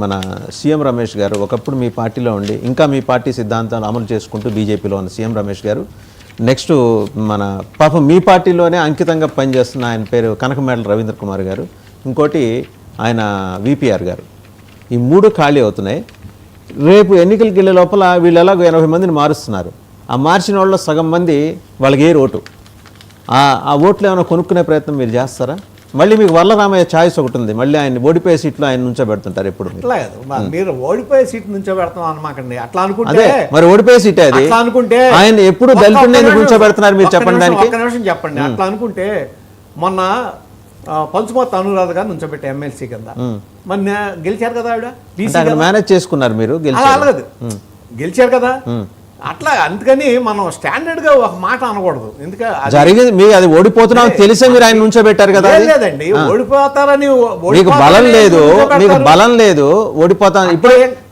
మన సీఎం రమేష్ గారు ఒకప్పుడు మీ పార్టీలో ఉండి ఇంకా మీ పార్టీ సిద్ధాంతాలు అమలు చేసుకుంటూ బీజేపీలో ఉన్న సీఎం రమేష్ గారు నెక్స్ట్ మన పాపం మీ పార్టీలోనే అంకితంగా పనిచేస్తున్న ఆయన పేరు కనకమేడల రవీంద్ర కుమార్ గారు, ఇంకోటి ఆయన విపిఆర్ గారు. ఈ మూడు ఖాళీ అవుతున్నాయి. రేపు ఎన్నికలకి వెళ్ళే లోపల వీళ్ళు ఎలాగో 80 మందిని మారుస్తున్నారు. ఆ మార్చిన వాళ్ళలో సగం మంది వాళ్ళకి ఏ ఓటు, ఆ ఓట్లు ఏమైనా కొనుక్కునే ప్రయత్నం మీరు చేస్తారా? మళ్ళీ మీకు వరలరామయ్య ఛాయిస్ ఒకటి ఉంది, మళ్ళీ ఆయన ఓడిపోయే సీట్లో ఆయన నుంచోబెడుతుంటారు ఎప్పుడు. మీరు ఓడిపోయే సీట్ నుంచోబెడతాం అనమాకండి. అట్లా అనుకుంటే మరి ఓడిపోయే సీటే అది. అనుకుంటే ఆయన ఎప్పుడు దళితుడిని నుంచోబెడుతున్నారు మీరు చెప్పండి దానికి. ఒక్క నిమిషం చెప్పండి. అట్లా అనుకుంటే మొన్న పంచుమర్తి అనురాధ గారు నుంచోబెట్టే ఎమ్మెల్సీ కింద మొన్న గెలిచారు కదా ఆవిడ. మేనేజ్ చేసుకున్నారు మీరు, గెలిచారు కదా. అట్లా అందుకని మనం స్టాండర్డ్ గా ఒక మాట అనకూడదు. ఎందుకంటే జరిగింది మీ అది ఓడిపోతున్నాం తెలిసే మీరు ఆయన నుంచోబెట్టారు కదా. లేదండి, ఓడిపోతారని మీకు బలం లేదు, మీకు బలం లేదు, ఓడిపోతాను.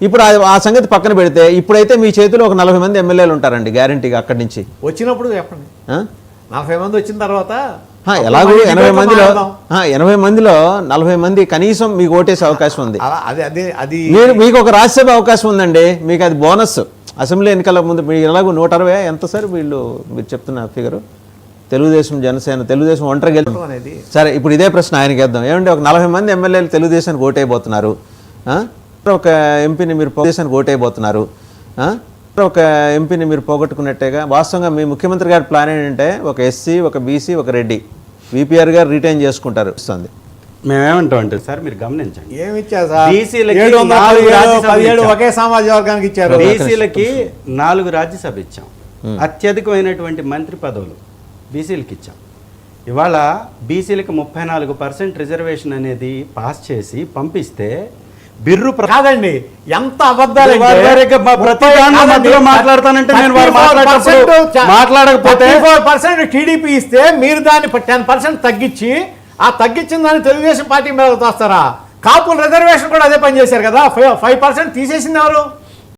ఇప్పుడు ఆ సంగతి పక్కన పెడితే ఇప్పుడైతే మీ చేతిలో ఒక 40 మంది ఎమ్మెల్యేలు ఉంటారండి గ్యారంటీగా. అక్కడి నుంచి వచ్చినప్పుడు చెప్పండి. 40 మంది వచ్చిన తర్వాత ఎలాగో 80 మందిలో 40 మంది కనీసం మీకు ఓటేసే అవకాశం ఉంది. మీకు ఒక రాజ్యసభ అవకాశం ఉందండి, మీకు అది బోనస్. అసెంబ్లీ ఎన్నికల ముందు మీరు ఎలాగో 160 ఎంత సార్ వీళ్ళు మీరు చెప్తున్న ఫిగరు? తెలుగుదేశం జనసేన తెలుగుదేశం ఒంటరి గెలుపు. సరే, ఇప్పుడు ఇదే ప్రశ్న ఆయనకి వేద్దాం. ఏమంటే ఒక 40 మంది ఎమ్మెల్యేలు తెలుగుదేశానికి ఓటైపోతున్నారు, ఒక ఎంపీని మీరు తెలుగుదేశానికి ఓటైపోతున్నారు, ఒక ఎంపీని మీరు పోగొట్టుకున్నట్టేగా. వాస్తవంగా మీ ముఖ్యమంత్రి గారి ప్లాన్ ఏంటంటే ఒక ఎస్సీ, ఒక బీసీ, ఒక రెడ్డి, విపిఆర్ గారు రిటైన్ చేసుకుంటారు ఇస్తుంది. మేమేమంటాం అంటే సార్ మీరు గమనించండి, ఏమి ఇచ్చారు ఒకే సామాజిక వర్గానికి ఇచ్చారు. బీసీలకి 4 రాజ్యసభ ఇచ్చాం, అత్యధికమైనటువంటి మంత్రి పదవులు బీసీలకి ఇచ్చాం. ఇవాళ బీసీలకి 34% రిజర్వేషన్ అనేది పాస్ చేసి పంపిస్తే బిర్రు కాదండి. ఎంత అబద్ధాలు మాట్లాడతానంటే మాట్లాడకపోతే 4% టీడీపీ ఇస్తే మీరు దాన్ని 10% తగ్గించి ఆ తగ్గించిన దాన్ని తెలుగుదేశం పార్టీ మీద తోస్తారా? కాపుల రిజర్వేషన్ కూడా అదే పని చేశారు కదా. 5% తీసేసింది ఎవరు?